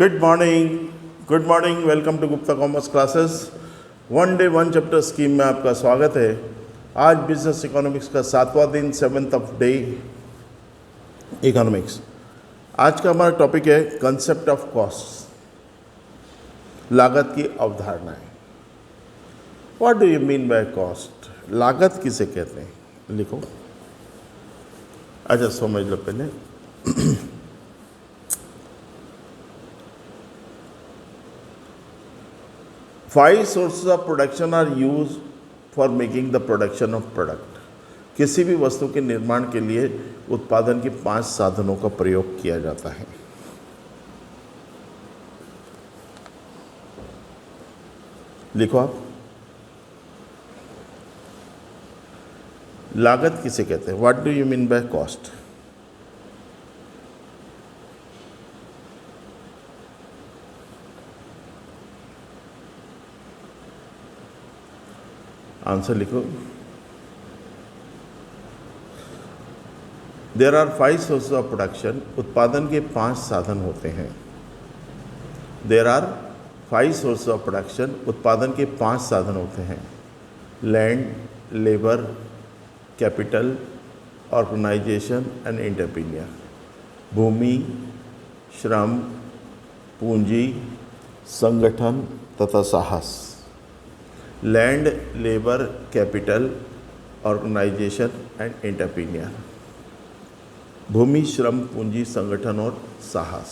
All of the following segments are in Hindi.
Good morning, welcome to Gupta commerce classes. One day one chapter scheme में आपका स्वागत है। आज बिजनेस इकोनॉमिक्स का 7वां दिन, 7th ऑफ डे इकोनॉमिक्स। आज का हमारा टॉपिक है कंसेप्ट ऑफ कॉस्ट, लागत की अवधारणाएं। What do you mean by cost? लागत किसे कहते हैं? लिखो। अच्छा, समझ लो पहले। Five sources of production are used for making the production of product. किसी भी वस्तु के निर्माण के लिए उत्पादन के 5 साधनों का प्रयोग किया जाता है। लिखो आप। लागत किसे कहते हैं? What do you mean by cost? Answer लिखो। There are 5 sources of production. उत्पादन के 5 साधन होते हैं। There are 5 sources of production. उत्पादन के 5 साधन होते हैं। Land, labour, capital, organisation and entrepreneur. भूमि, श्रम, पूंजी, संगठन तथा साहस। Land, labour, capital, organisation and entrepreneur. भूमि, श्रम, पूंजी, संगठन और साहस।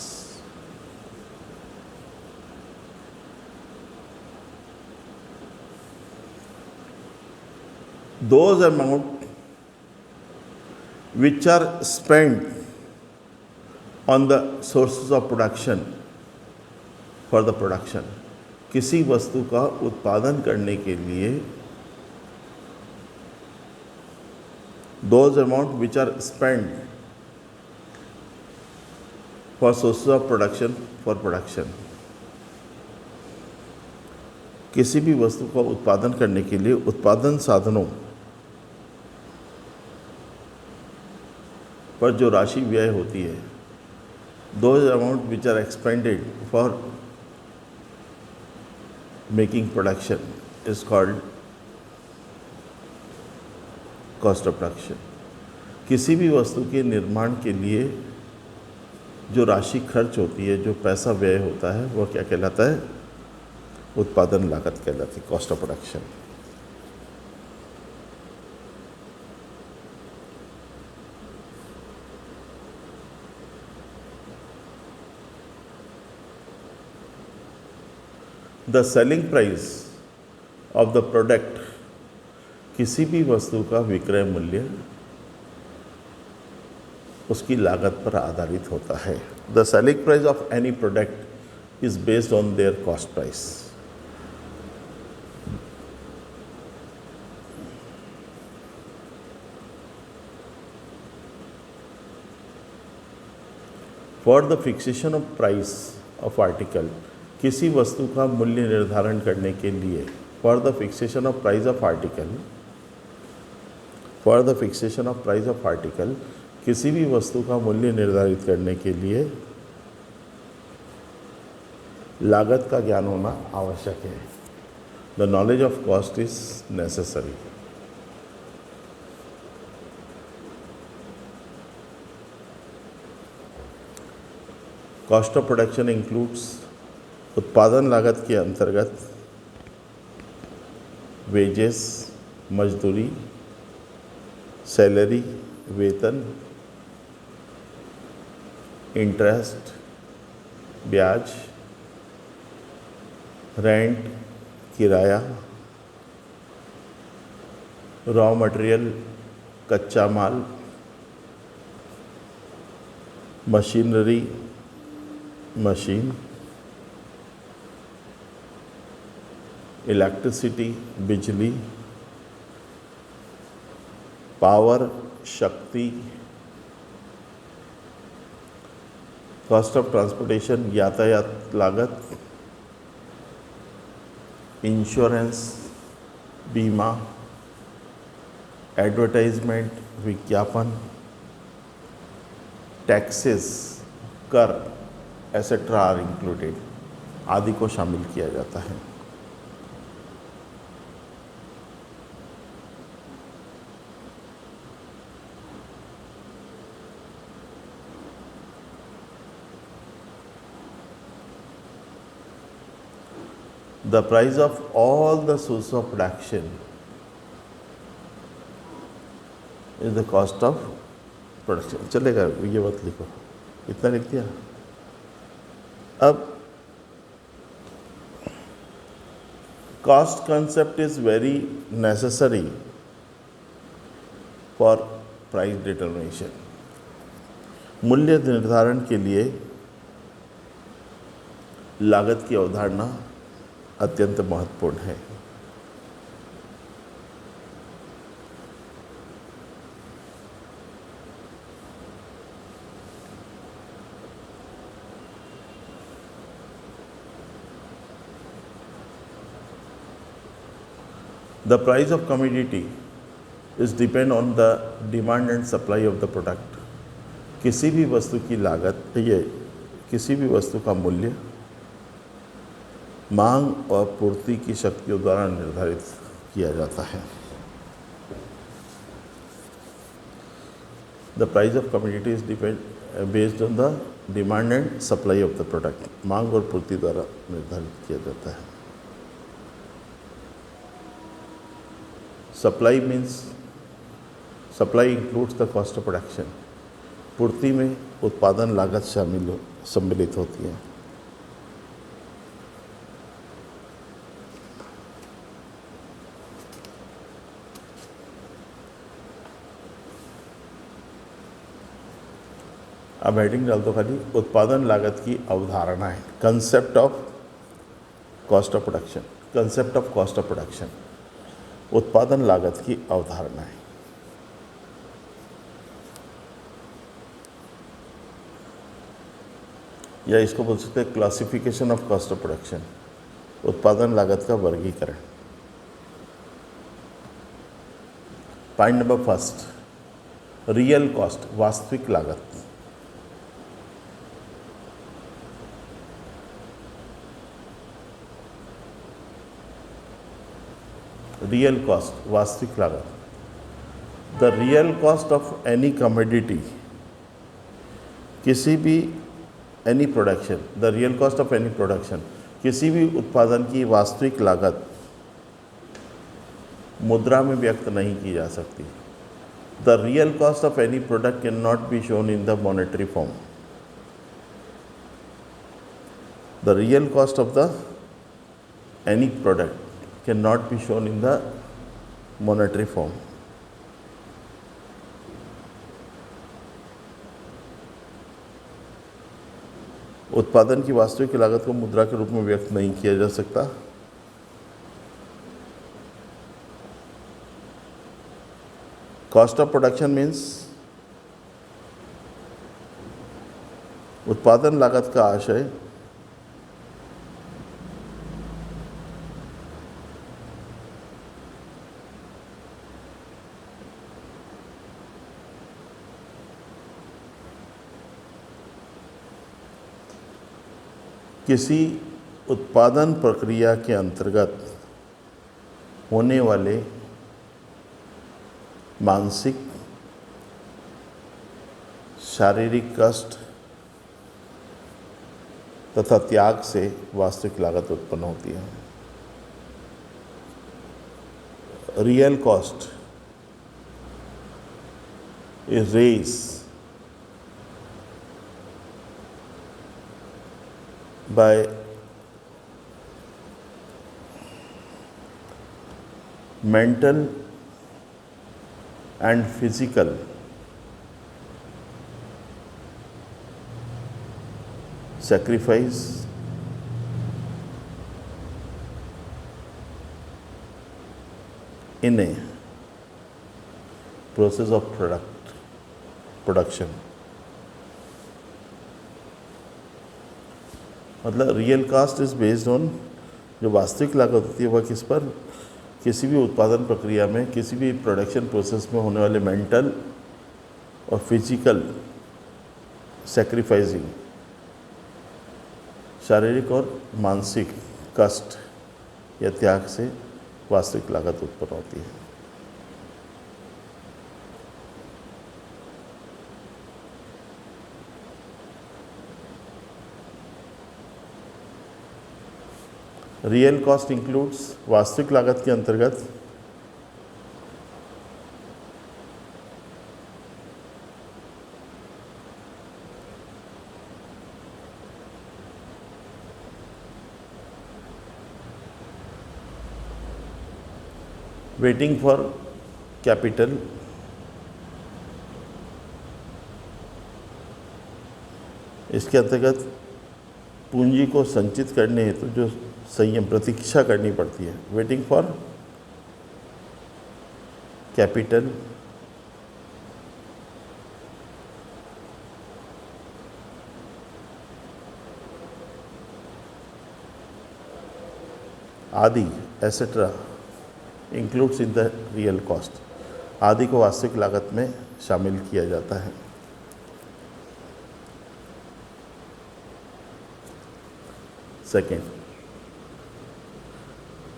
Those amount which are spent on the sources of production for the production, किसी वस्तु का उत्पादन करने के लिए those amount which are spent for sources of production for production, किसी भी वस्तु का उत्पादन करने के लिए उत्पादन साधनों पर जो राशि व्यय होती है, those amount which are expended for making production is called cost of production. किसी भी वस्तु के निर्माण के लिए जो राशि खर्च होती है, जो पैसा व्यय होता है, वह क्या कहलाता है? उत्पादन लागत कहलाती है, cost of production. The selling price of the product, किसी भी वस्तु का विक्रय मूल्य उसकी लागत पर आधारित होता है। The selling price of any product is based on their cost price. For the fixation of price of article, किसी वस्तु का मूल्य निर्धारण करने के लिए, for the fixation of price of article, for the fixation of price of article, किसी भी वस्तु का मूल्य निर्धारित करने के लिए लागत का ज्ञान होना आवश्यक है। The knowledge of cost is necessary. Cost of production includes, उत्पादन लागत के अंतर्गत वेजेस, मजदूरी, सैलरी, वेतन, इंटरेस्ट, ब्याज, रेंट, किराया, रॉ मटेरियल, कच्चा माल, मशीनरी, मशीन, इलेक्ट्रिसिटी, बिजली, पावर, शक्ति, कॉस्ट ऑफ ट्रांसपोर्टेशन, यातायात लागत, इंश्योरेंस, बीमा, एडवर्टाइजमेंट, विज्ञापन, टैक्सेस, कर, एसेट्रा आर इंक्लूडेड आदि को शामिल किया जाता है। The price of all the sources of production is the cost of production। चलेगा, ये मत लिखो, इतना लिख दिया। अब cost concept is very necessary for price determination। मूल्य निर्धारण के लिए लागत की अवधारणा अत्यंत महत्वपूर्ण है। The price of commodity is depend on the demand and supply of the product। किसी भी वस्तु की लागत, ये किसी भी वस्तु का मूल्य मांग और पूर्ति की शक्तियों द्वारा निर्धारित किया जाता है। The price of commodity is based on the demand and supply of the product। मांग और पूर्ति द्वारा निर्धारित किया जाता है। Supply means supply includes the cost of production। पूर्ति में उत्पादन लागत सम्मिलित होती है। अब हेडिंग डाल दो खाली, उत्पादन लागत की अवधारणा है। Concept of cost of production. Concept of cost of production उत्पादन लागत की अवधारणा है। या इसको बोल सकते हैं classification of cost of production, उत्पादन लागत का वर्गीकरण। Point number first, real cost, वास्तविक लागत। रियल कॉस्ट, वास्तविक लागत। The real cost of any commodity, किसी भी any production, the real cost of any production, किसी भी उत्पादन की वास्तविक लागत मुद्रा में व्यक्त नहीं की जा सकती। The real cost of any product can not be shown in the monetary form. The real cost of the any product cannot be shown in the monetary form। उत्पादन की वास्तविक लागत को मुद्रा के रूप में व्यक्त नहीं किया जा सकता। कॉस्ट ऑफ प्रोडक्शन मीन्स उत्पादन लागत का आशय किसी उत्पादन प्रक्रिया के अंतर्गत होने वाले मानसिक, शारीरिक कष्ट तथा त्याग से वास्तविक लागत उत्पन्न होती है। Real cost is raised by mental and physical sacrifice in a process of production। मतलब real cost is based on, जो वास्तविक लागत होती है वह किस पर, किसी भी उत्पादन प्रक्रिया में, किसी भी प्रोडक्शन प्रोसेस में होने वाले मेंटल और फिजिकल सैक्रिफाइसिंग शारीरिक और मानसिक कष्ट या त्याग से वास्तविक लागत उत्पन्न होती है। रियल कॉस्ट इंक्लूड्स, वास्तविक लागत के अंतर्गत वेटिंग फॉर कैपिटल, इसके अंतर्गत पूंजी को संचित करने हेतु जो संयम प्रतीक्षा करनी पड़ती है, वेटिंग फॉर कैपिटल, आदि etcetera includes in the real cost, आदि को वास्तविक लागत में शामिल किया जाता है। सेकेंड,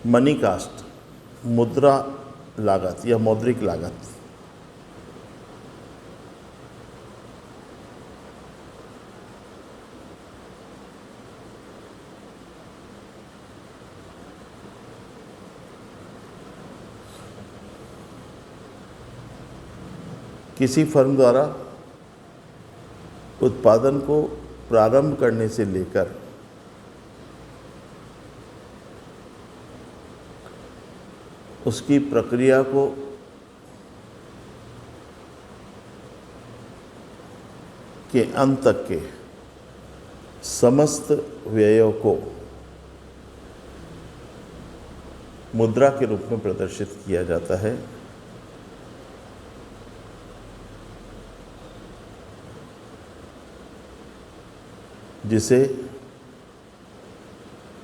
मनी कास्ट, मुद्रा लागत या मौद्रिक लागत। किसी फर्म द्वारा उत्पादन को प्रारंभ करने से लेकर उसकी प्रक्रिया को के अंत तक के समस्त व्ययों को मुद्रा के रूप में प्रदर्शित किया जाता है। जिसे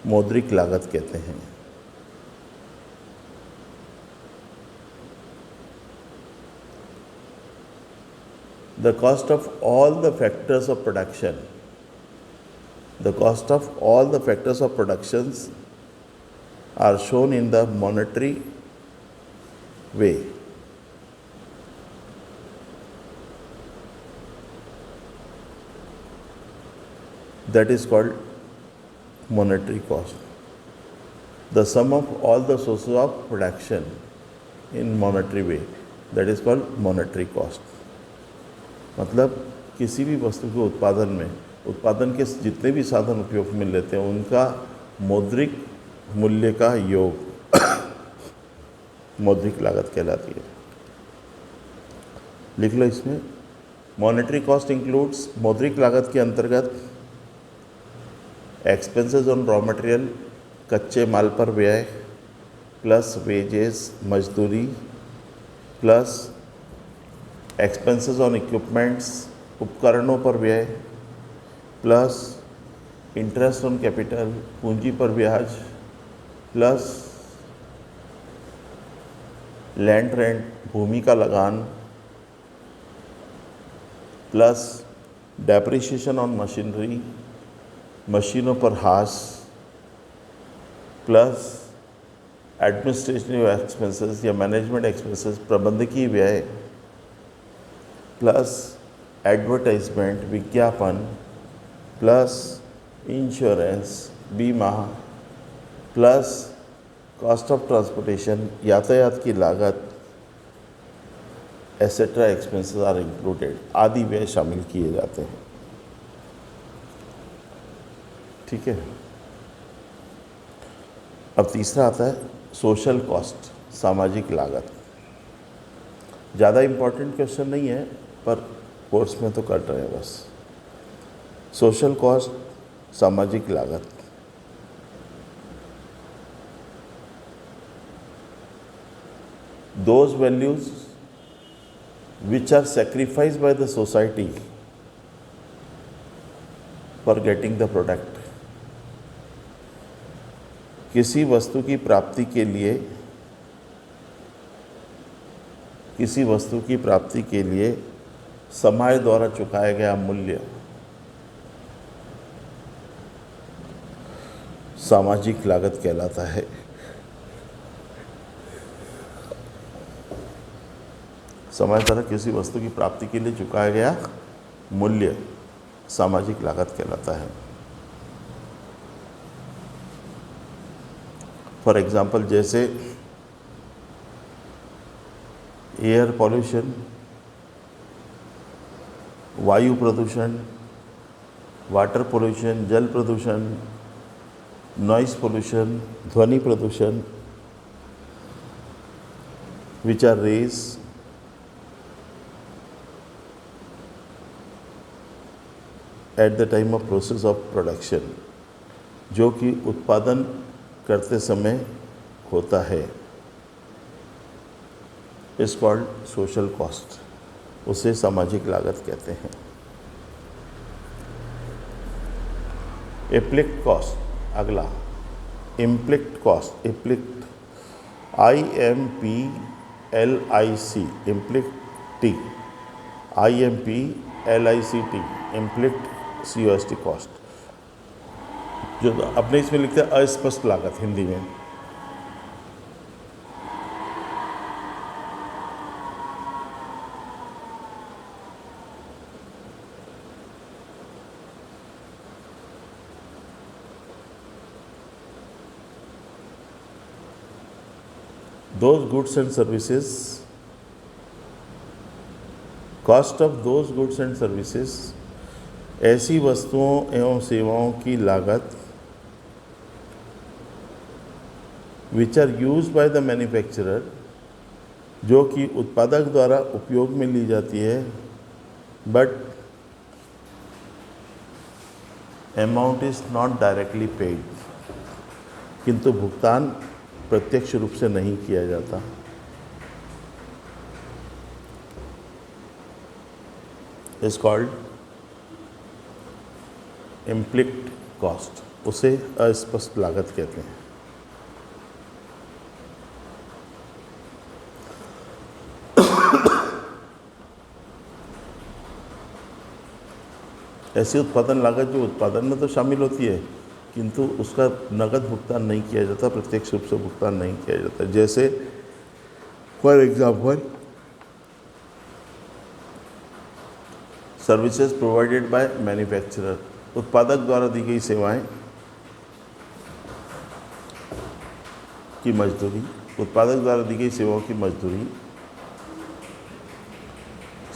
मौद्रिक लागत कहते हैं। The cost of all the factors of production, the cost of all the factors of productions are shown in the monetary way. That is called monetary cost. The sum of all the sources of production in monetary way, that is called monetary cost. मतलब किसी भी वस्तु के उत्पादन में उत्पादन के जितने भी साधन उपयोग में लेते हैं उनका मौद्रिक मूल्य का योग मौद्रिक लागत कहलाती है। लिख लो इसमें, मॉनेटरी कॉस्ट इंक्लूड्स, मौद्रिक लागत के अंतर्गत एक्सपेंसेस ऑन रॉ मटेरियल, कच्चे माल पर व्यय, प्लस वेजेस मजदूरी, प्लस एक्सपेंसेस ऑन इक्विपमेंट्स उपकरणों पर व्यय, प्लस इंटरेस्ट ऑन कैपिटल पूंजी पर ब्याज, प्लस लैंड रेंट भूमि का लगान, प्लस डेप्रिसिएशन ऑन मशीनरी मशीनों पर हाश, प्लस एडमिनिस्ट्रेटिव एक्सपेंसेस या मैनेजमेंट एक्सपेंसेस प्रबंधकीय व्यय, प्लस एडवर्टाइजमेंट विज्ञापन, प्लस इंश्योरेंस बीमा, प्लस कॉस्ट ऑफ ट्रांसपोर्टेशन यातायात की लागत, एसेट्रा एक्सपेंसेस आर इंक्लूडेड, आदि व्यय शामिल किए जाते हैं। ठीक है। अब तीसरा आता है सोशल कॉस्ट, सामाजिक लागत। ज़्यादा इम्पोर्टेंट क्वेश्चन नहीं है पर कोर्स में तो कर रहे हैं बस। सोशल कॉस्ट, सामाजिक लागत। Those values which are sacrificed by the society for getting the product, किसी वस्तु की प्राप्ति के लिए, किसी वस्तु की प्राप्ति के लिए समाज द्वारा चुकाया गया मूल्य सामाजिक लागत कहलाता है। समाज द्वारा किसी वस्तु की प्राप्ति के लिए चुकाया गया मूल्य सामाजिक लागत कहलाता है। फॉर एग्जाम्पल, जैसे एयर पॉल्यूशन, वायु प्रदूषण, वाटर पोल्यूशन, जल प्रदूषण, नॉइस पोल्यूशन, ध्वनि प्रदूषण, which are raised at the time of process of production, जो कि उत्पादन करते समय होता है, is called social cost, उसे सामाजिक लागत कहते हैं। एप्लिक्ट कॉस्ट, अगला इम्प्लिक्ट cost, इम्प्लिक्ट IMPLIC, इम्प्लिक्ट T, IMPLICT, इम्प्लिक्ट COST cost, जो अपने इसमें लिखते हैं अस्पष्ट लागत हिंदी में। Those goods and services, cost of those goods and services, ऐसी वस्तुओं एवं सेवाओं की लागत which are used by the manufacturer, जो कि उत्पादक द्वारा उपयोग में ली जाती है, but amount is not directly paid, किंतु भुगतान प्रत्यक्ष रूप से नहीं किया जाता, इज कॉल्ड इम्प्लिक्ट कॉस्ट, उसे अस्पष्ट लागत कहते हैं। ऐसी उत्पादन लागत जो उत्पादन में तो शामिल होती है किंतु उसका नगद भुगतान नहीं किया जाता, प्रत्यक्ष रूप से भुगतान नहीं किया जाता। जैसे for example, services provided by manufacturer, उत्पादक द्वारा दी गई सेवाएं की मजदूरी, उत्पादक द्वारा दी गई सेवाओं की मजदूरी।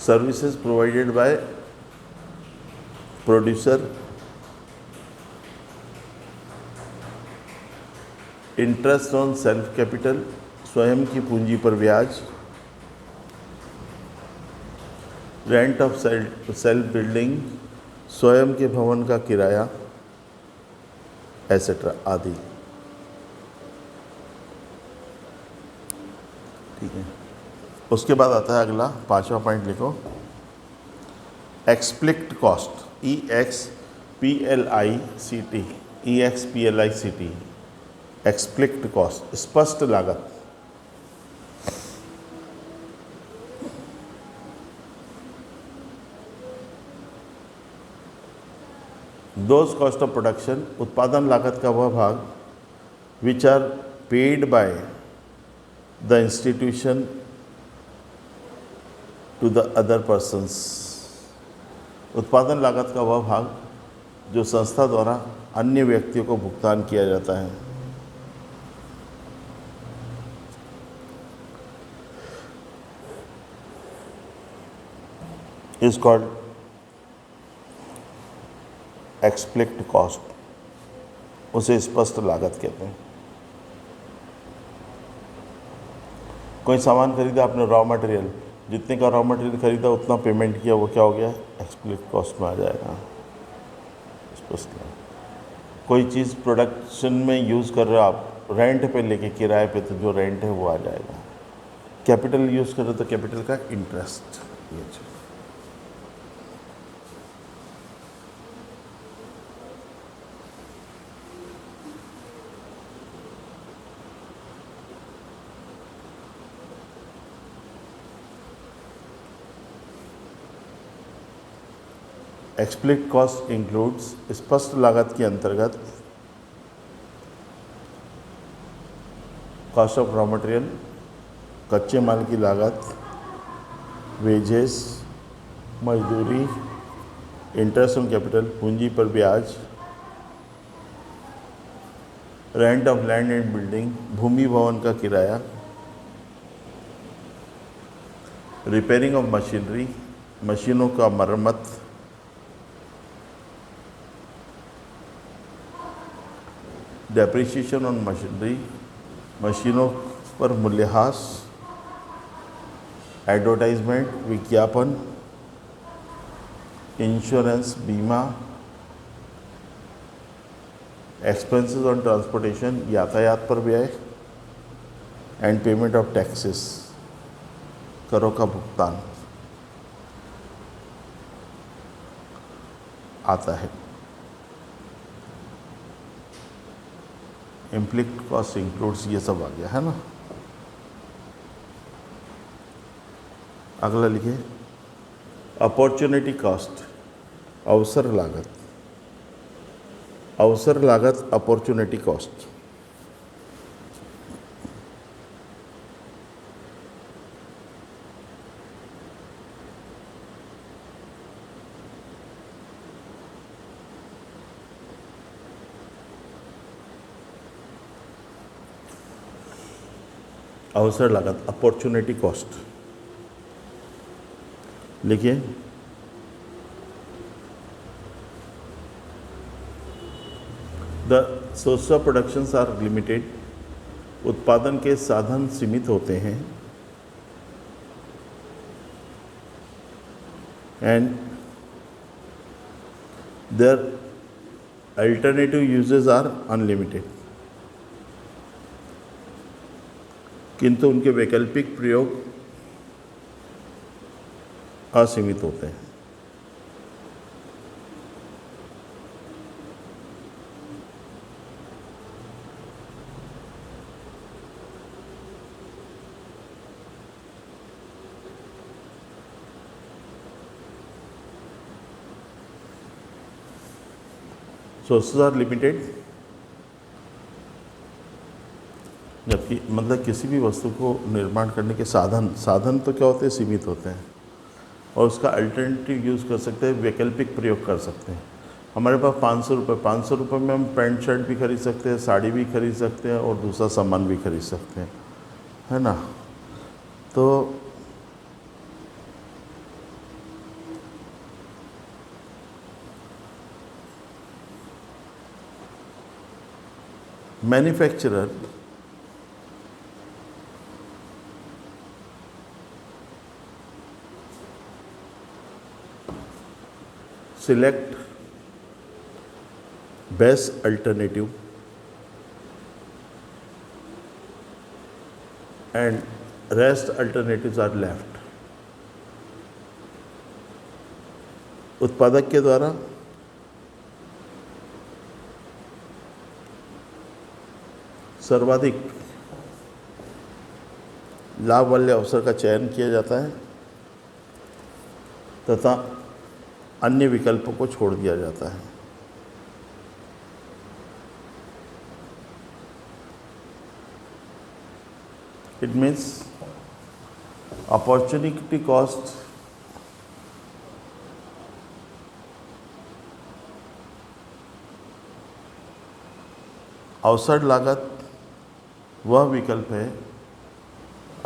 Services provided by producer, interest on self capital, स्वयं की पूंजी पर ब्याज, रेंट ऑफ सेल्फ बिल्डिंग, स्वयं के भवन का किराया, एसेट्रा आदि। ठीक है, उसके बाद आता है अगला 5वां पॉइंट, लिखो एक्सप्लिक्ट कॉस्ट, EXPLICT, एक्सप्लिक्ट कॉस्ट, स्पष्ट लागत। दोज कॉस्ट ऑफ प्रोडक्शन, उत्पादन लागत का वह भाग, which are paid by the institution to the other persons, उत्पादन लागत का वह भाग जो संस्था द्वारा अन्य व्यक्तियों को भुगतान किया जाता है। इज कॉल्ड एक्सप्लिक्ट कॉस्ट, उसे स्पष्ट लागत कहते हैं। कोई सामान खरीदा आपने, रॉ मटेरियल, जितने का रॉ मटेरियल खरीदा उतना पेमेंट किया, वो क्या हो गया, एक्सप्लिक्ट कॉस्ट में आ जाएगा, स्पष्ट लागत। कोई चीज़ प्रोडक्शन में यूज़ कर रहे हो आप, रेंट पे लेके, किराए पे, तो जो रेंट है वो आ जाएगा। कैपिटल यूज़ कर रहे हो तो कैपिटल का इंटरेस्ट, ये चीज़। एक्सप्लिक्ट कॉस्ट इंक्लूड्स, स्पष्ट लागत के अंतर्गत कॉस्ट ऑफ रॉ मटेरियल, कच्चे माल की लागत, वेजेस, मजदूरी, इंटरेस्ट ऑन कैपिटल, पूंजी पर ब्याज, rent of land and building, भूमि भवन का किराया, रिपेयरिंग ऑफ मशीनरी, मशीनों का मरम्मत, डेप्रिसिएशन ऑन मशीनरी, मशीनों पर मूल्यह्रास, एडवर्टाइजमेंट, विज्ञापन, इंश्योरेंस, बीमा, एक्सपेंसेस ऑन ट्रांसपोर्टेशन, यातायात पर व्यय, एंड पेमेंट ऑफ टैक्सेस, करों का भुगतान आता है। इम्प्लिक्ट कॉस्ट इंक्लूड्स, ये सब आ गया है ना। अगला लिखिए अपॉर्चुनिटी कॉस्ट, अवसर लागत, अवसर लागत अपॉर्चुनिटी कॉस्ट। अवसर लागत अपॉर्चुनिटी कॉस्ट लिखिए। The source of productions are limited, उत्पादन के साधन सीमित होते हैं, and their alternative uses are unlimited, किंतु उनके वैकल्पिक प्रयोग असीमित होते हैं। सोर्सेज आर लिमिटेड, जबकि मतलब किसी भी वस्तु को निर्माण करने के साधन तो क्या होते हैं, सीमित होते हैं, और उसका अल्टरनेटिव यूज़ कर सकते हैं, वैकल्पिक प्रयोग कर सकते हैं। हमारे पास 500 रुपये में हम पैंट शर्ट भी खरीद सकते हैं, साड़ी भी खरीद सकते हैं और दूसरा सामान भी खरीद सकते हैं, है ना। तो manufacturer select best alternative and rest alternatives are left. उत्पादक के द्वारा सर्वाधिक लाभ वाले अवसर का चयन किया जाता है तथा अन्य विकल्पों को छोड़ दिया जाता है। इट मीन्स अपॉर्चुनिटी कॉस्ट अवसर लागत वह विकल्प है,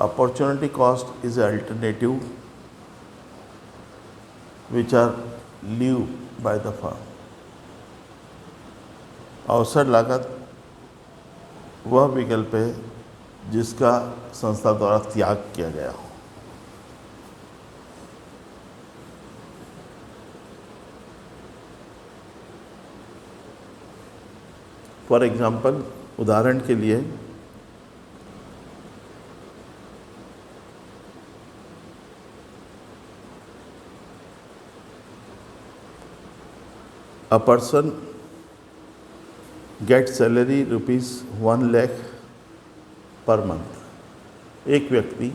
opportunity cost is alternative which are leave by the firm. अवसर लागत वह विकल्प है जिसका संस्था द्वारा त्याग किया गया हो। फॉर एग्जाम्पल, उदाहरण के लिए a person gets salary ₹1 lakh per month। एक व्यक्ति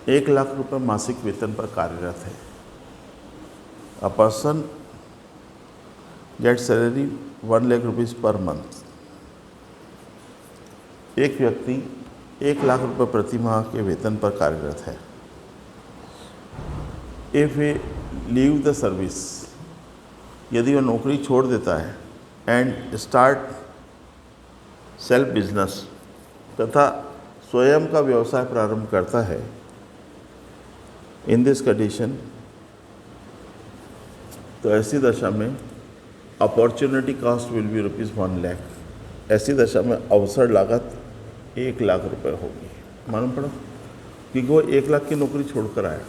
1 लाख रुपए मासिक वेतन पर कार्यरत है। A person gets salary ₹1 lakh per month। एक व्यक्ति 1,00,000 रुपये प्रति माह के वेतन पर कार्यरत है। If A leave the service, यदि वह नौकरी छोड़ देता है एंड स्टार्ट सेल्फ बिजनेस, तथा स्वयं का व्यवसाय प्रारंभ करता है, इन दिस कंडीशन, तो ऐसी दशा में अपॉर्चुनिटी कॉस्ट विल बी ₹1,00,000। ऐसी दशा में अवसर लागत 1,00,000 रुपये होगी। मालूम पड़ा, क्योंकि वो 1,00,000 की नौकरी छोड़कर आया,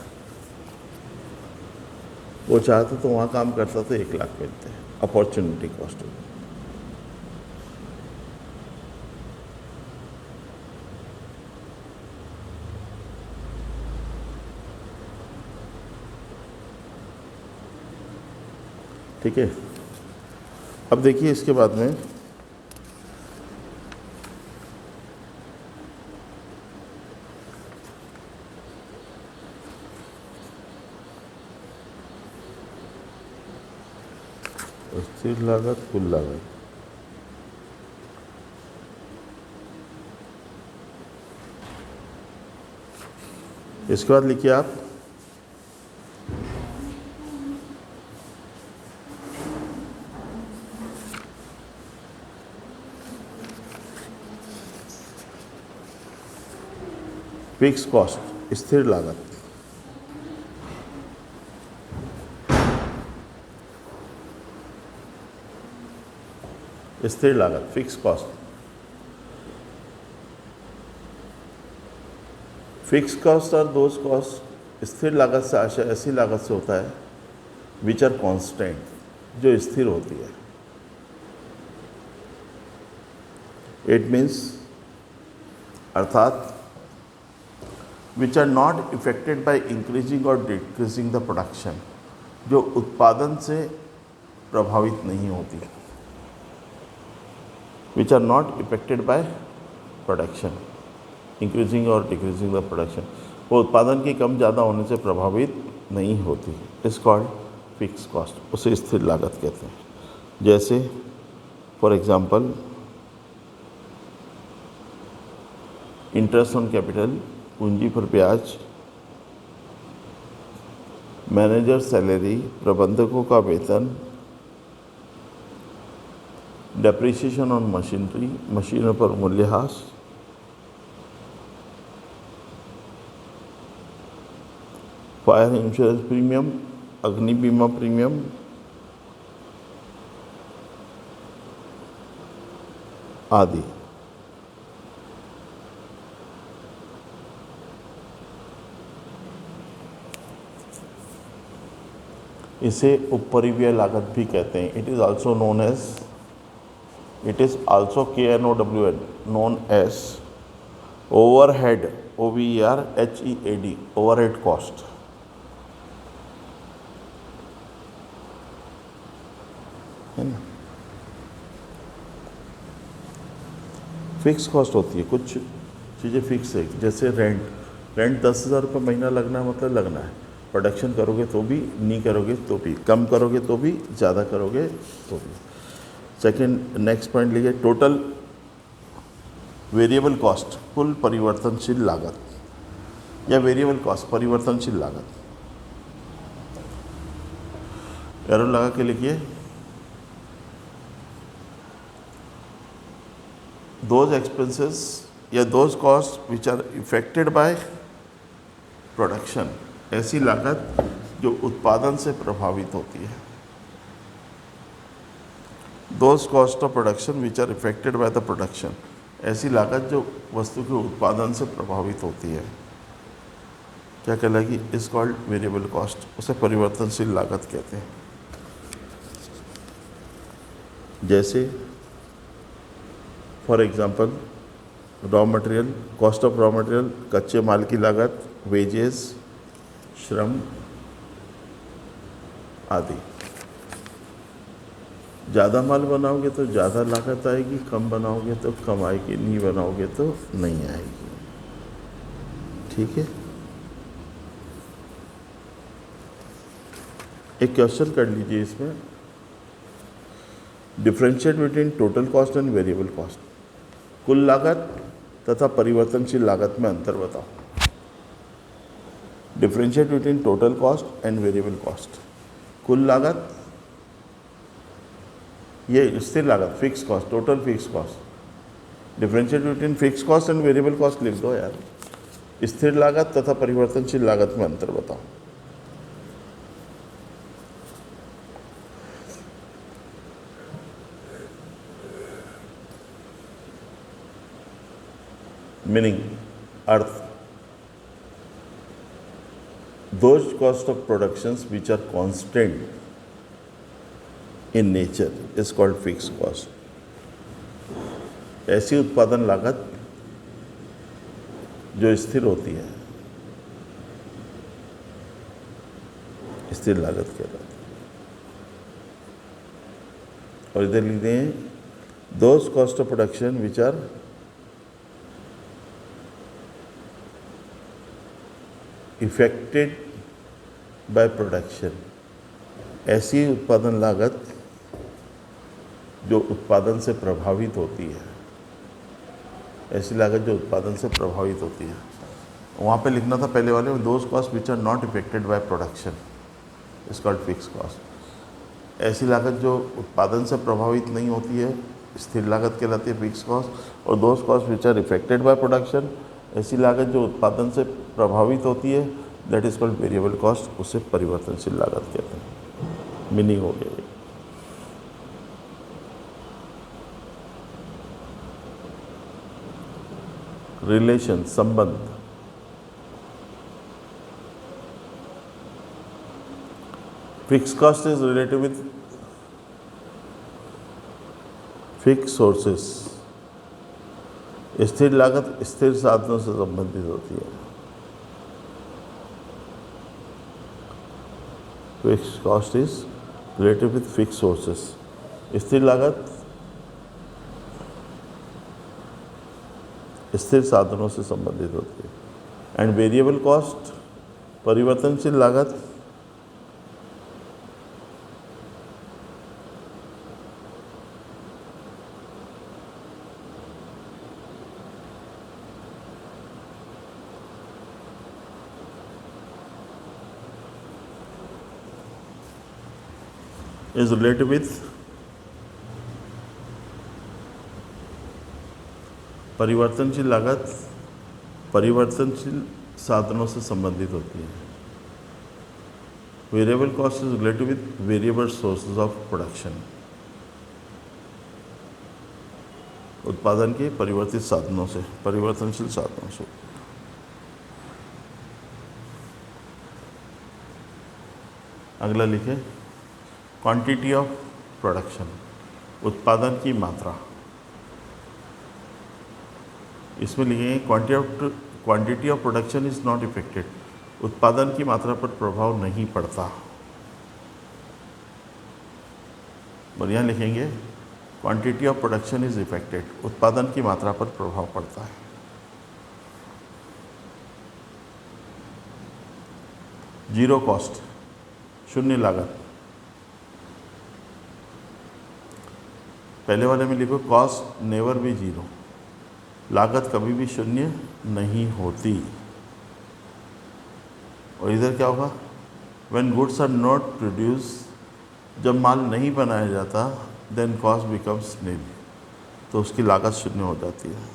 वो चाहता तो वहाँ काम करता तो 1,00,000 मिलते हैं। अपॉर्चुनिटी कॉस्ट होगी। ठीक है, अब देखिए इसके बाद में स्थिर लागत, कुल लागत। इसके बाद लिखिए आप फिक्स कॉस्ट, स्थिर लागत। स्थिर लागत, फिक्स कॉस्ट। फिक्स कॉस्ट और दोज कॉस्ट, स्थिर लागत से आशय ऐसी लागत से होता है विच आर कॉन्स्टेंट, जो स्थिर होती है। इट मीन्स, अर्थात which are not affected by increasing और डिक्रीजिंग द प्रोडक्शन, जो उत्पादन से प्रभावित नहीं होती। Which are not affected by production, increasing और डिक्रीजिंग द प्रोडक्शन, वो उत्पादन के कम ज़्यादा होने से प्रभावित नहीं होती। इस कॉल्ड फिक्स कॉस्ट, उसे स्थिर लागत कहते हैं। जैसे for example interest on capital, पूंजी पर ब्याज, मैनेजर सैलरी, प्रबंधकों का वेतन, डेप्रिसिएशन ऑन मशीनरी, मशीनों पर मूल्यह्रास, फायर इंश्योरेंस प्रीमियम, अग्नि बीमा प्रीमियम, आदि। इसे उपरिव्यय लागत भी कहते हैं। It is also known as, it is also KNOWN, known as overhead, OVERHEAD, overhead cost. है ना, फिक्स कॉस्ट होती है, कुछ चीज़ें फिक्स है। जैसे रेंट 10,000 रुपये महीना लगना, मतलब लगना है। प्रोडक्शन करोगे तो भी, नहीं करोगे तो भी, कम करोगे तो भी, ज़्यादा करोगे तो भी। सेकंड, नेक्स्ट पॉइंट लीजिए, टोटल वेरिएबल कॉस्ट, कुल परिवर्तनशील लागत, या वेरिएबल कॉस्ट, परिवर्तनशील लागत। एरो लगा के लिखिए, दोज एक्सपेंसेस या those cost which are affected by production, ऐसी लागत जो उत्पादन से प्रभावित होती है। Those cost of production which are affected by the production, ऐसी लागत जो वस्तु के उत्पादन से प्रभावित होती है, क्या कहलाएगी? इज कॉल्ड वेरिएबल कॉस्ट, उसे परिवर्तनशील लागत कहते हैं। जैसे for example raw material, cost of raw material, कच्चे माल की लागत, वेजेस, श्रम आदि। ज़्यादा माल बनाओगे तो ज़्यादा लागत आएगी, कम बनाओगे तो कम आएगी, नहीं बनाओगे तो नहीं आएगी। ठीक है, एक क्वेश्चन कर लीजिए इसमें, differentiate between total cost and variable cost. कुल लागत तथा परिवर्तनशील लागत में अंतर बताओ। Differentiate between total cost and variable cost. कुल लागत, ये स्थिर लागत, fix cost, total fix cost. Differentiate between fix cost and variable cost लिख दो यार। स्थिर लागत तथा परिवर्तनशील लागत में अंतर बताओ। Meaning, earth, those cost of productions which are constant in nature is called fixed cost. ऐसी उत्पादन लागत जो स्थिर होती है स्थिर लागत कहलाती है। और इधर लिखते हैं those cost of production which are affected by production। ऐसी उत्पादन लागत जो उत्पादन से प्रभावित होती है, ऐसी लागत जो उत्पादन से प्रभावित होती है। वहाँ पे लिखना था पहले वाले में those cost which are not affected by production is called fix cost. ऐसी लागत जो उत्पादन से प्रभावित नहीं होती है स्थिर लागत कहलाती है फिक्स कॉस्ट। और those cost which are affected by production, ऐसी लागत जो उत्पादन से प्रभावित होती है that is called variable cost, उसे परिवर्तनशील लागत कहते हैं। मीनिंग हो गया। रिलेशन, संबंध, fix cost is related with fix sources. स्थिर लागत स्थिर साधनों से संबंधित होती है। Fix cost is related with fix sources. स्थिर लागत स्थिर साधनों से संबंधित होती है। एंड वेरिएबल कॉस्ट परिवर्तनशील लागत is related with परिवर्तनशील लागत परिवर्तनशील साधनों से संबंधित होती है। Variable cost is related with variable sources of production. उत्पादन के परिवर्तित साधनों से, परिवर्तनशील साधनों से। अगला लिखे क्वांटिटी ऑफ प्रोडक्शन, उत्पादन की मात्रा। इसमें लिखेंगे quantity of production is not affected, उत्पादन की मात्रा पर प्रभाव नहीं पड़ता। और यहाँ लिखेंगे quantity of production is affected, उत्पादन की मात्रा पर प्रभाव पड़ता है। जीरो कॉस्ट, शून्य लागत। पहले वाले में लिखो कॉस्ट नेवर बी जीरो, लागत कभी भी शून्य नहीं होती। और इधर क्या होगा, when goods are not produce, जब माल नहीं बनाया जाता देन कॉस्ट बिकम्स नील, तो उसकी लागत शून्य हो जाती है।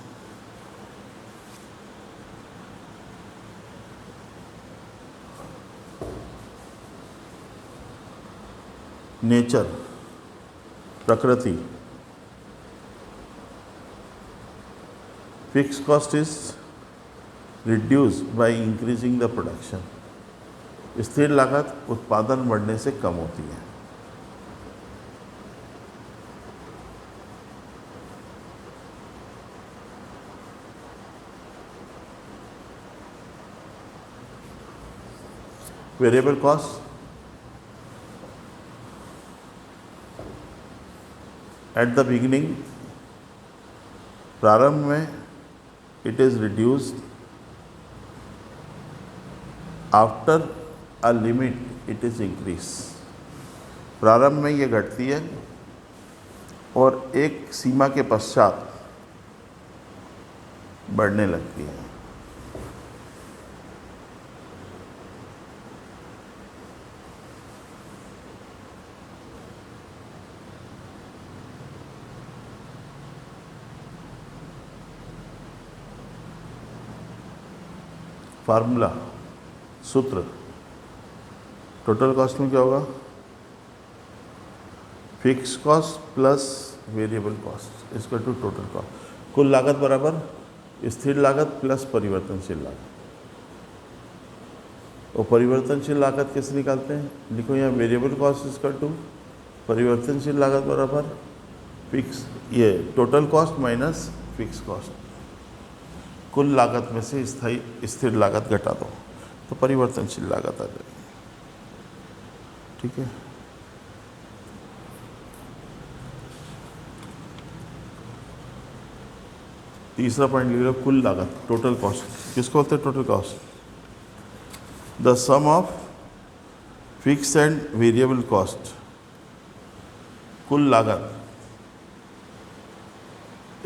नेचर, प्रकृति। Fix cost is reduce by increasing the production. स्थिर लागत उत्पादन बढ़ने से कम होती है। Variable cost at the beginning, प्रारंभ में it is reduced, after a limit it is increased। प्रारंभ में ये घटती है और एक सीमा के पश्चात बढ़ने लगती है। फार्मूला, सूत्र, टोटल कॉस्ट में क्या होगा? Fix cost plus variable cost इसका टू टोटल कॉस्ट। कुल लागत बराबर स्थिर लागत प्लस परिवर्तनशील लागत। और परिवर्तनशील लागत कैसे निकालते हैं? लिखो यहाँ वेरिएबल कॉस्ट इसका टू परिवर्तनशील लागत बराबर फिक्स, ये total cost minus fix cost. कुल लागत में से स्थायी स्थिर लागत घटा दो तो परिवर्तनशील लागत आ जाएगी। ठीक है, तीसरा पॉइंट लिख लो, कुल लागत टोटल कॉस्ट। किसको बोलते हैं total cost? The sum of fix and variable cost. कुल लागत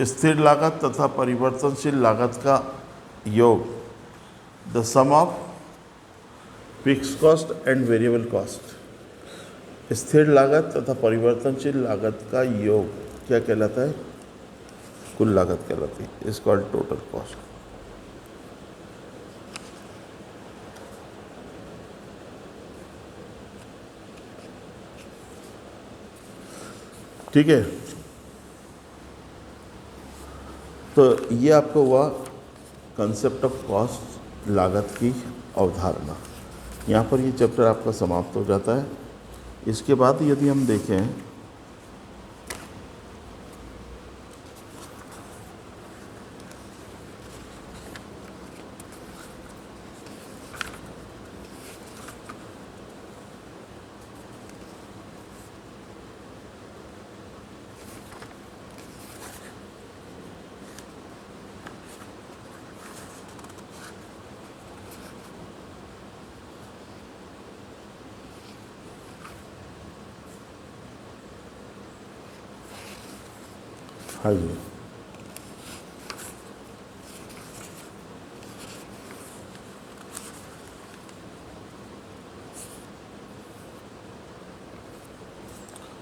स्थिर लागत तथा परिवर्तनशील लागत का योग। The sum of fix cost and variable cost. स्थिर लागत तथा परिवर्तनशील लागत का योग क्या कहलाता है? कुल लागत कहलाती है। Is called total cost. ठीक है, तो ये आपको हुआ कंसेप्ट ऑफ कॉस्ट, लागत की अवधारणा। यहाँ पर ये चैप्टर आपका समाप्त हो जाता है। इसके बाद यदि हम देखें हाँ जी,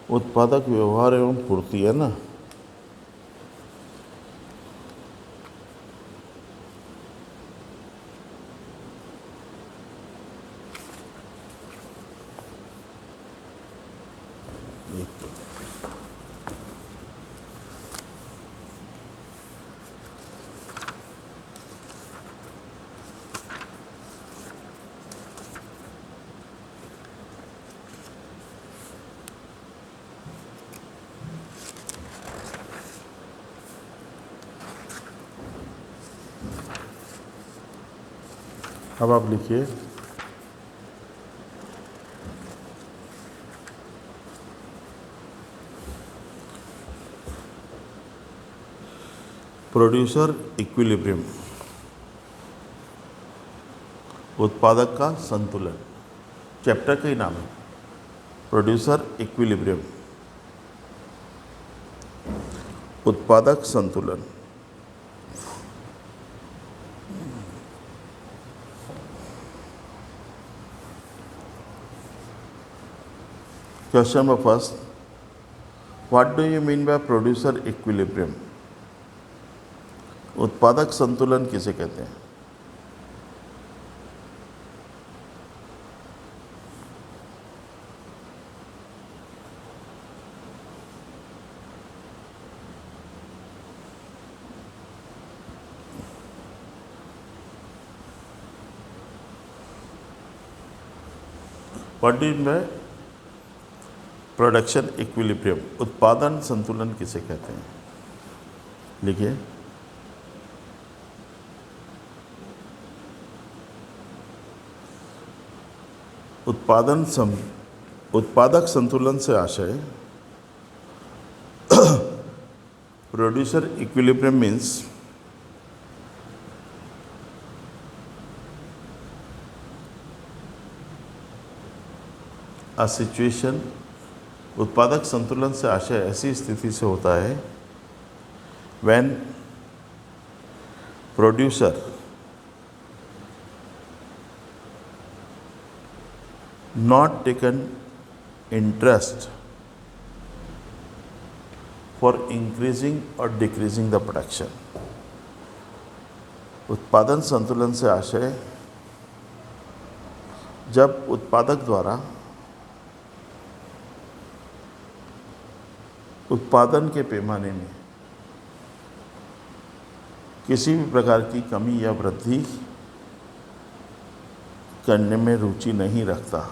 उत्पादक व्यवहार एवं पूर्ति है ना। अब आप लिखिए प्रोड्यूसर इक्विलिब्रियम, उत्पादक का संतुलन। चैप्टर का ही नाम है प्रोड्यूसर इक्विलिब्रियम, उत्पादक संतुलन। Question number first, what do you mean bye producer equilibrium? उत्पादक संतुलन किसे कहते हैं? What do you mean by production equilibrium? उत्पादन संतुलन किसे कहते हैं? लिखिए उत्पादक संतुलन से आशय producer equilibrium means a situation. उत्पादक संतुलन से आशय ऐसी स्थिति से होता है when producer not taken interest for increasing or decreasing the production. उत्पादन संतुलन से आशय जब उत्पादक द्वारा उत्पादन के पैमाने में किसी भी प्रकार की कमी या वृद्धि करने में रुचि नहीं रखता.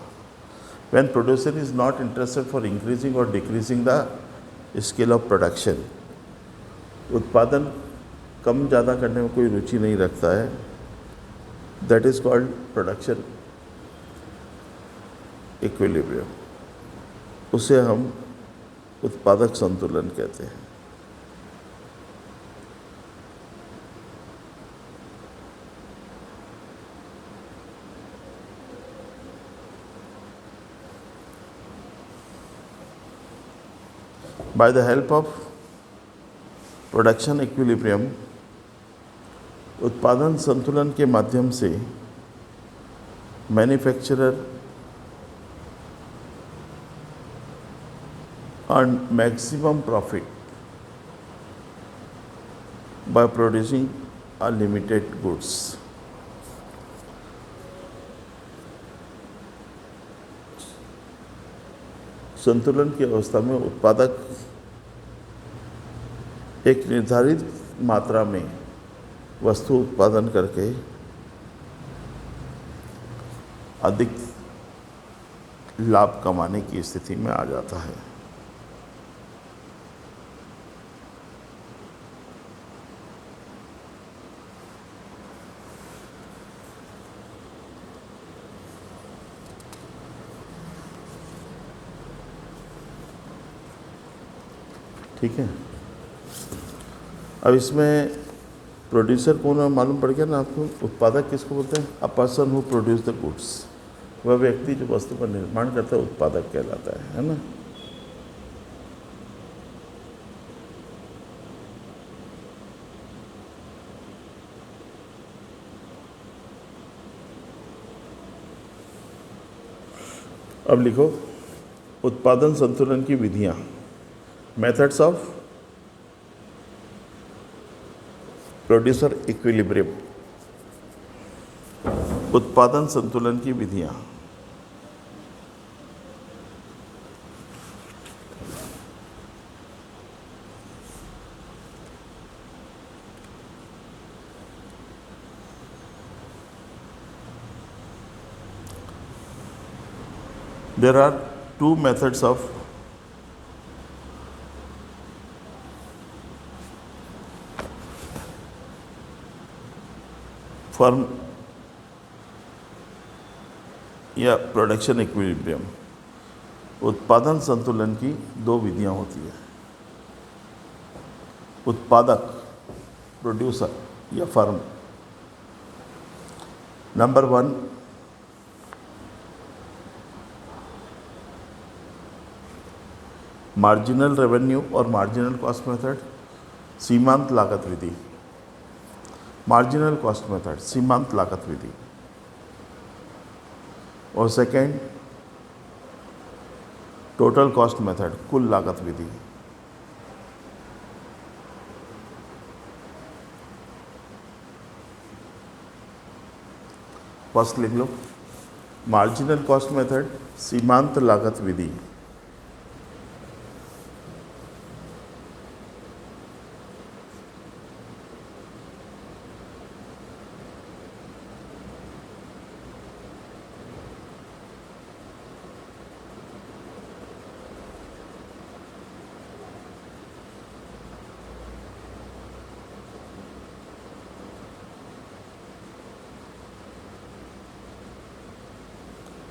When producer is not interested for increasing or decreasing the scale of production, उत्पादन कम ज़्यादा करने में कोई रुचि नहीं रखता है, that is called production equilibrium. उसे हम उत्पादक संतुलन कहते हैं. By the help of production equilibrium, उत्पादन संतुलन के माध्यम से manufacturer earn maximum profit by producing a limited goods. संतुलन की अवस्था में उत्पादक एक निर्धारित मात्रा में वस्तु उत्पादन करके अधिक लाभ कमाने की स्थिति में आ जाता है. ठीक है. अब इसमें प्रोड्यूसर कौन है मालूम पड़ गया ना आपको. उत्पादक किसको बोलते हैं? A person who produce the goods. वह व्यक्ति जो वस्तु का निर्माण करता है उत्पादक कहलाता है ना. अब लिखो उत्पादन संतुलन की विधियां. Methods of producer equilibrium. उत्पादन संतुलन की विधियां. There are two methods of firm या प्रोडक्शन इक्विलिब्रियम. उत्पादन संतुलन की दो विधियां होती है. उत्पादक प्रोड्यूसर या फर्म. नंबर 1, मार्जिनल रेवेन्यू और मार्जिनल कॉस्ट मेथड. सीमांत लागत विधि. मार्जिनल कॉस्ट मेथड, सीमांत लागत विधि. और सेकेंड, टोटल कॉस्ट मेथड, कुल लागत विधि. फर्स्ट लिख लो, मार्जिनल कॉस्ट मेथड, सीमांत लागत विधि.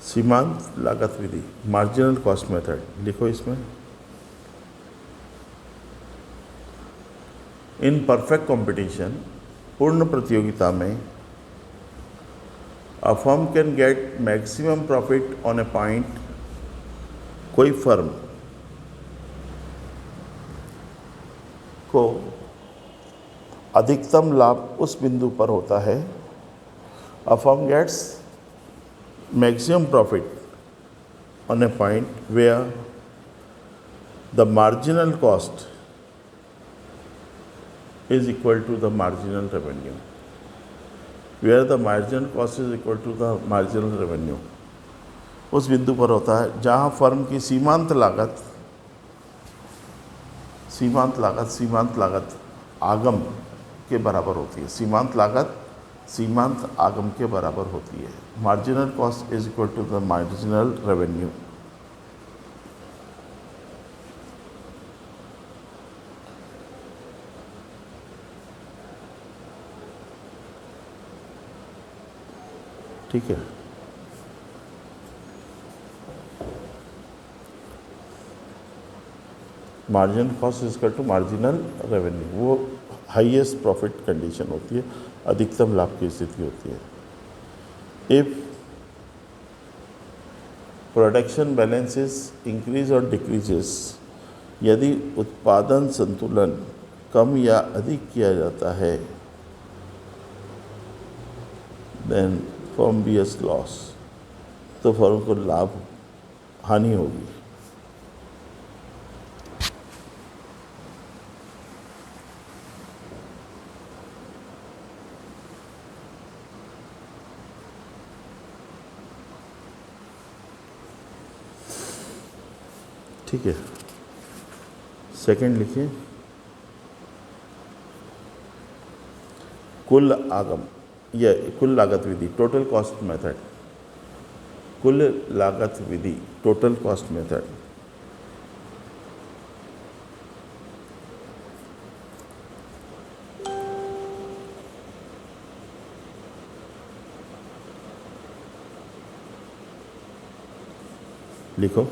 सीमांत लागत विधि, मार्जिनल कॉस्ट मेथड. लिखो इसमें, इन परफेक्ट कंपटीशन, पूर्ण प्रतियोगिता में, a firm can get maximum profit on a point. कोई फर्म को अधिकतम लाभ उस बिंदु पर होता है, a firm gets maximum profit on a point where the marginal cost is equal to the marginal revenue, where the marginal cost is equal to the marginal revenue। उस बिंदु पर होता है जहाँ फर्म की सीमांत लागत आगम के बराबर होती है। सीमांत लागत सीमांत आगम के बराबर होती है। Marginal cost is equal to the marginal revenue. ठीक है। Marginal cost is equal to marginal revenue, वो हाईएस्ट प्रॉफिट कंडीशन होती है, अधिकतम लाभ की स्थिति होती है। इफ प्रोडक्शन बैलेंसेस इंक्रीज और डिक्रीजेस, यदि उत्पादन संतुलन कम या अधिक किया जाता है, देन फर्म बियर्स लॉस, तो फर्म को लाभ हानि होगी। ठीक है। सेकंड लिखिए, कुल आगम या कुल लागत विधि, टोटल कॉस्ट मेथड। कुल लागत विधि, टोटल कॉस्ट मेथड। लिखो,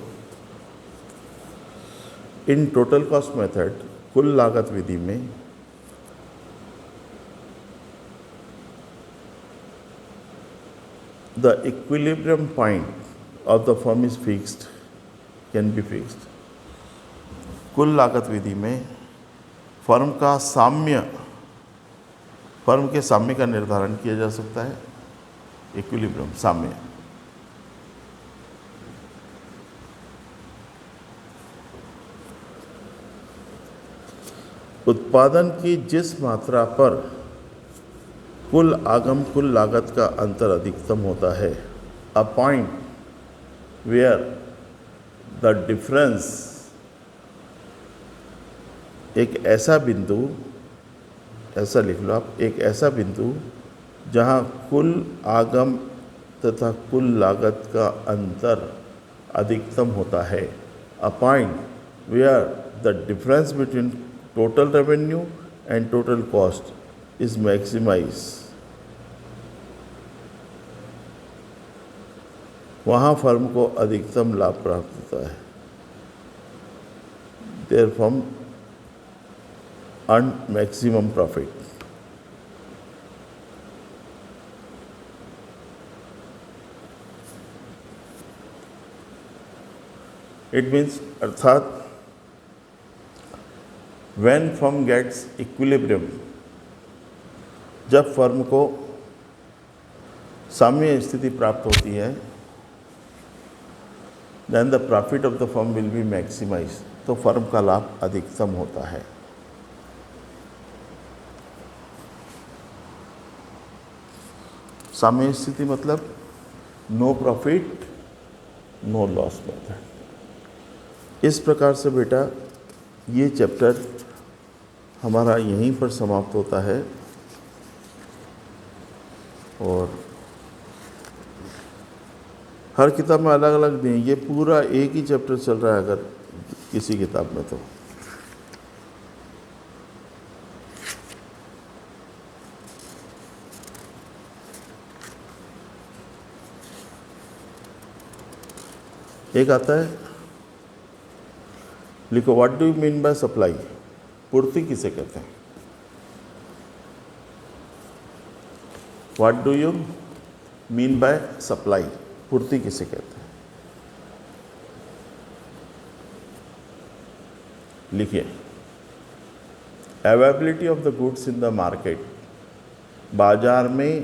इन टोटल कॉस्ट मेथड, कुल लागत विधि में the equilibrium point of the firm is fixed, can be fixed। कुल लागत विधि में फर्म का साम्य, फर्म के साम्य का निर्धारण किया जा सकता है। इक्विलिब्रियम, साम्य। उत्पादन की जिस मात्रा पर कुल आगम कुल लागत का अंतर अधिकतम होता है, a point where the difference, एक ऐसा बिंदु, ऐसा लिख लो आप, एक ऐसा बिंदु जहाँ कुल आगम तथा कुल लागत का अंतर अधिकतम होता है, a point where the difference between total revenue and total cost is maximize, वहाँ फर्म को अधिकतम लाभ प्राप्त होता है। There firm earn maximum profit. It means, अर्थात व्हेन फर्म गेट्स इक्विलिब्रियम, जब फर्म को साम्य स्थिति प्राप्त होती है, then the profit of the firm will be maximize, तो फर्म का लाभ अधिकतम होता है। साम्य स्थिति मतलब no profit no loss method. इस प्रकार से बेटा ये चैप्टर हमारा यहीं पर समाप्त होता है। और हर किताब में अलग अलग दें, ये पूरा एक ही चैप्टर चल रहा है अगर किसी किताब में। तो एक आता है, लिखो, what do you mean bye supply, पूर्ति किसे कहते हैं। What do you mean bye supply, पूर्ति किसे कहते हैं। लिखिए, availability of the goods in the market, बाजार में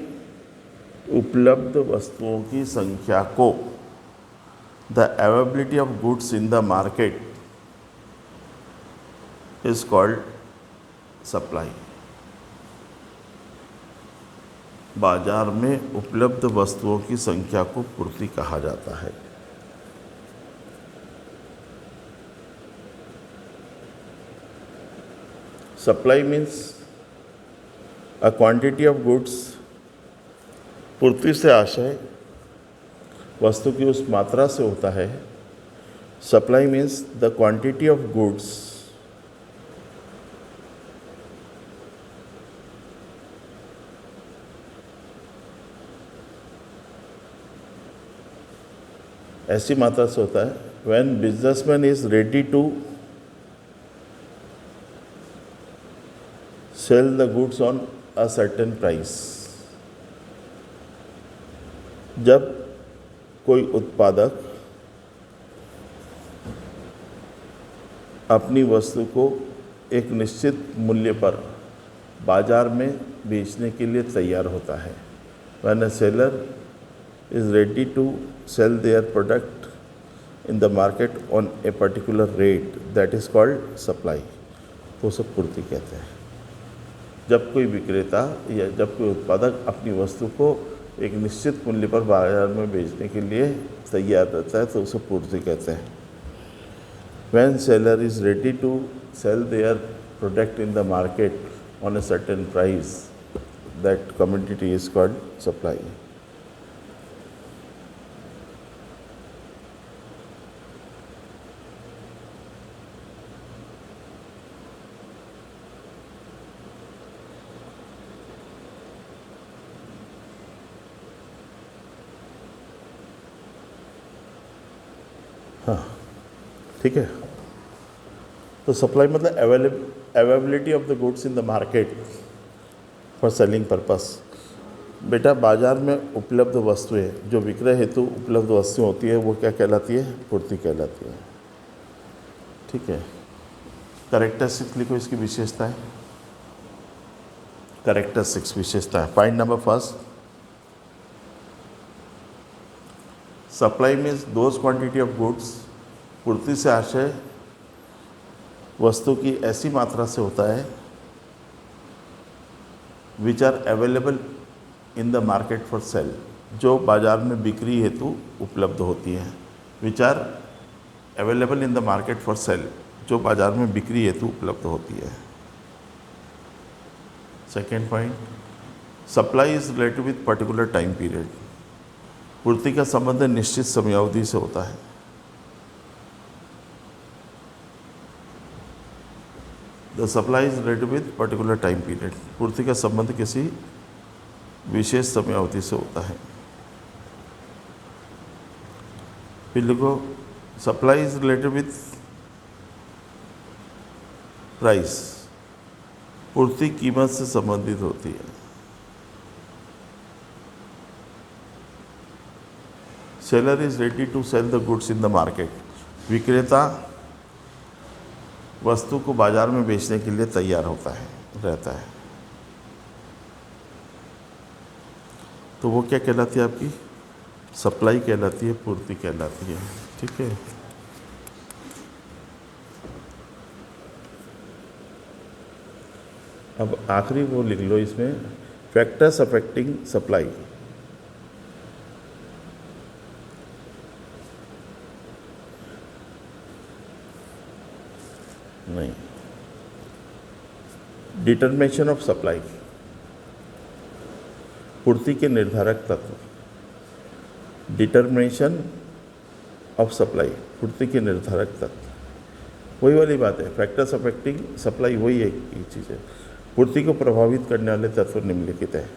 उपलब्ध वस्तुओं की संख्या को, the availability of goods in the market is called supply. बाजार में उपलब्ध वस्तुओं की संख्या को पूर्ति कहा जाता है। Supply means a quantity of goods, पूर्ति से आशय वस्तु की उस मात्रा से होता है। Supply means the quantity of goods ऐसी मात्रा से होता है when businessman is ready to sell the goods on a certain price. जब कोई उत्पादक अपनी वस्तु को एक निश्चित मूल्य पर बाजार में बेचने के लिए तैयार होता है। When a seller is ready to sell their product in the market on a particular rate, that is called supply। तो उसे पूर्ति कहते हैं। जब कोई विक्रेता या जब कोई उत्पादक अपनी वस्तु को एक निश्चित मूल्य पर बाजार में बेचने के लिए तैयार रहता है तो उसे पूर्ति कहते हैं। When seller is ready to sell their product in the market on a certain price, that commodity is called supply। हाँ, ठीक है। तो सप्लाई मतलब availability of the goods in the market for selling purpose. बेटा, बाजार में उपलब्ध वस्तुएं, जो विक्रय हेतु उपलब्ध वस्तुएं होती है, वो क्या कहलाती है? पूर्ति कहलाती है। ठीक है। कैरेक्टरिस्टिक्स लिखो, इसकी विशेषताएं। कैरेक्टरिस्टिक्स विशेषताएं। Point number first, supply means those quantity of goods, पूर्ति से आशय वस्तु की ऐसी मात्रा से होता है which are available in the market for sale, जो बाजार में बिक्री हेतु उपलब्ध होती हैं। Which are available in the market for sale, जो बाजार में बिक्री हेतु उपलब्ध होती है। Second point, supply is related with particular time period, पूर्ति का संबंध निश्चित समयावधि से होता है। The supply is related with particular time period, पूर्ति का संबंध किसी विशेष समयावधि से होता है। फिर लिखो, supply is related with price, पूर्ति कीमत से संबंधित होती है। Seller is ready to sell the goods in the market, विक्रेता वस्तु को बाजार में बेचने के लिए तैयार रहता है। तो वो क्या कहलाती है? आपकी सप्लाई कहलाती है, पूर्ति कहलाती है। ठीक है। अब आखिरी वो लिख लो इसमें, फैक्टर्स अफेक्टिंग सप्लाई। नहीं, डिटर्मिनेशन ऑफ सप्लाई, पूर्ति के निर्धारक तत्व। डिटर्मिनेशन ऑफ सप्लाई, पूर्ति के निर्धारक तत्व। वही वाली बात है, फैक्टर्स अफेक्टिंग सप्लाई वही एक चीज़ है। पूर्ति को प्रभावित करने वाले तत्व निम्नलिखित है।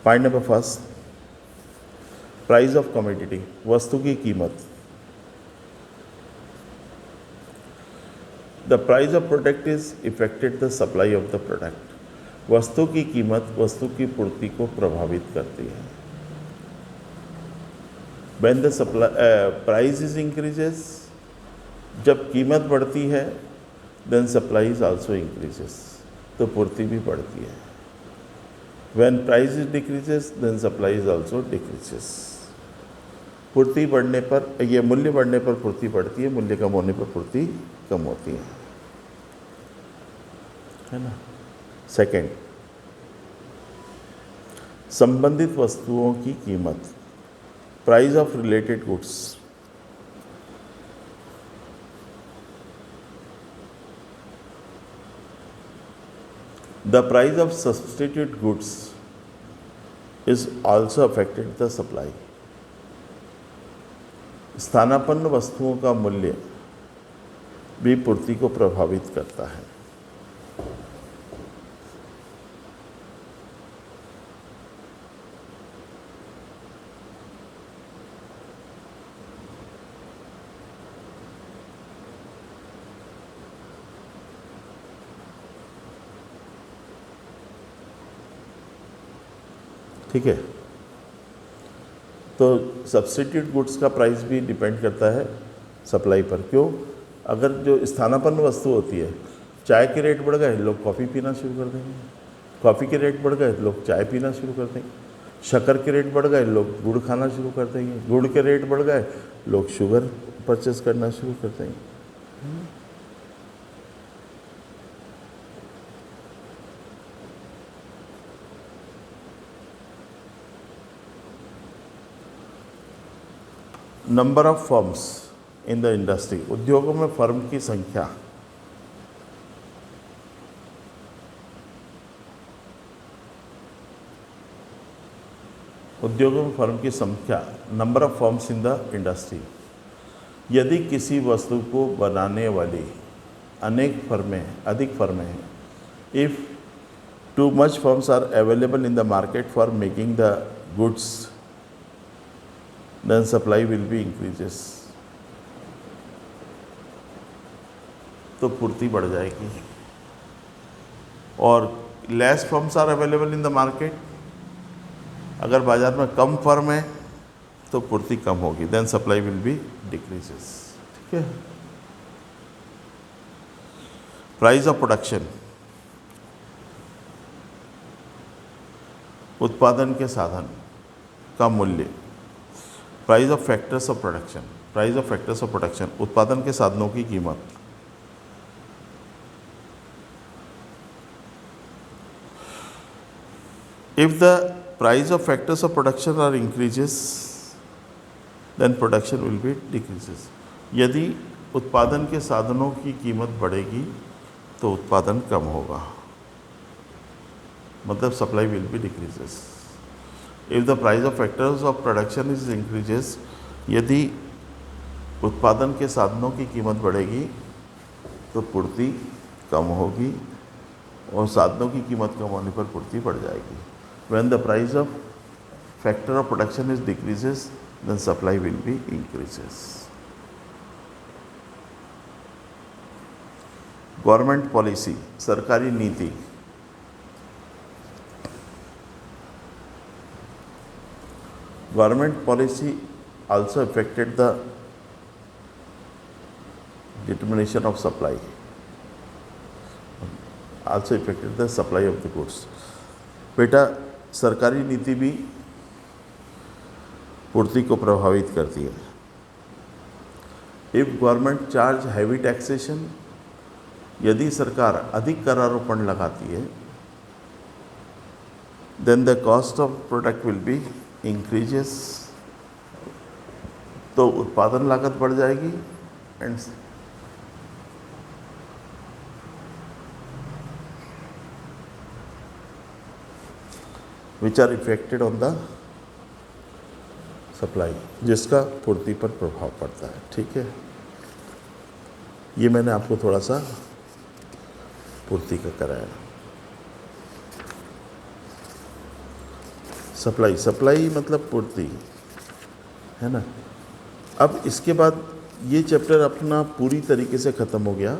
Point number first, price of commodity, वस्तु की कीमत। The price of product is affected the supply of the product, वस्तु की कीमत वस्तु की पूर्ति को प्रभावित करती है। When the price is increases, जब कीमत बढ़ती है, then supply is also increases. तो पूर्ति भी बढ़ती है। When price decreases, then supply is also decreases. पूर्ति बढ़ने पर, ये मूल्य बढ़ने पर पूर्ति बढ़ती है, मूल्य कम होने पर पूर्ति कम होती है ना। सेकंड, संबंधित वस्तुओं की कीमत, price of related goods. The price of substitute goods is also affected the supply. स्थानापन्न वस्तुओं का मूल्य भी पूर्ति को प्रभावित करता है। ठीक है, तो सब्स्टिट्यूट गुड्स का प्राइस भी डिपेंड करता है सप्लाई पर। क्यों? अगर जो स्थानापन्न वस्तु होती है, चाय के रेट बढ़ गए, लोग कॉफ़ी पीना शुरू कर देंगे। कॉफ़ी के रेट बढ़ गए, लोग चाय पीना शुरू कर देंगे। शक्कर के रेट बढ़ गए, लोग गुड़ खाना शुरू कर देंगे। गुड़ के रेट बढ़ गए, लोग शुगर परचेस करना शुरू कर देंगे। Number of firms in the industry, उद्योगों में फर्म की संख्या। उद्योगों में फर्म की संख्या, number of firms in the industry. यदि किसी वस्तु को बनाने वाली अधिक फर्में हैं, if too much firms are available in the market for making the goods, then supply will be increases, तो पूर्ति बढ़ जाएगी। और less firms are available in the market, अगर बाजार में कम फर्म है तो पूर्ति कम होगी, then supply will be decreases. ठीक है। प्राइस ऑफ प्रोडक्शन, उत्पादन के साधन का मूल्य। Price of factors of production, price of factors of production, उत्पादन के साधनों की कीमत। If the price of factors of production are increases, then production will be decreases. यदि उत्पादन के साधनों की कीमत बढ़ेगी तो उत्पादन कम होगा, मतलब supply will be decreases. If the price of factors of production is increases, यदि उत्पादन के साधनों की कीमत बढ़ेगी तो पूर्ति कम होगी, और साधनों की कीमत कम होने पर पूर्ति बढ़ जाएगी। When the price of factor of production is decreases, then supply will be increases. Government policy, सरकारी नीति। Government policy also affected the determination of supply, also affected the supply of the goods. बेटा, सरकारी नीति भी पूर्ति को प्रभावित करती है। If government charge heavy taxation, यदि सरकार अधिक कर आरोपण लगाती है, then the cost of product will be increases, तो उत्पादन लागत बढ़ जाएगी, and which are affected on the supply, जिसका पूर्ति पर प्रभाव पड़ता है। ठीक है, ये मैंने आपको थोड़ा सा पूर्ति का कराया। सप्लाई मतलब पूर्ति, है ना। अब इसके बाद ये चैप्टर अपना पूरी तरीके से ख़त्म हो गया।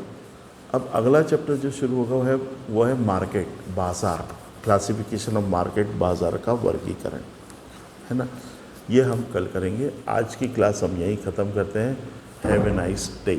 अब अगला चैप्टर जो शुरू होगा वो है मार्केट, बाज़ार, क्लासिफिकेशन ऑफ मार्केट, बाज़ार का वर्गीकरण, है ना। ये हम कल करेंगे। आज की क्लास हम यहीं ख़त्म करते हैं। Have a nice day.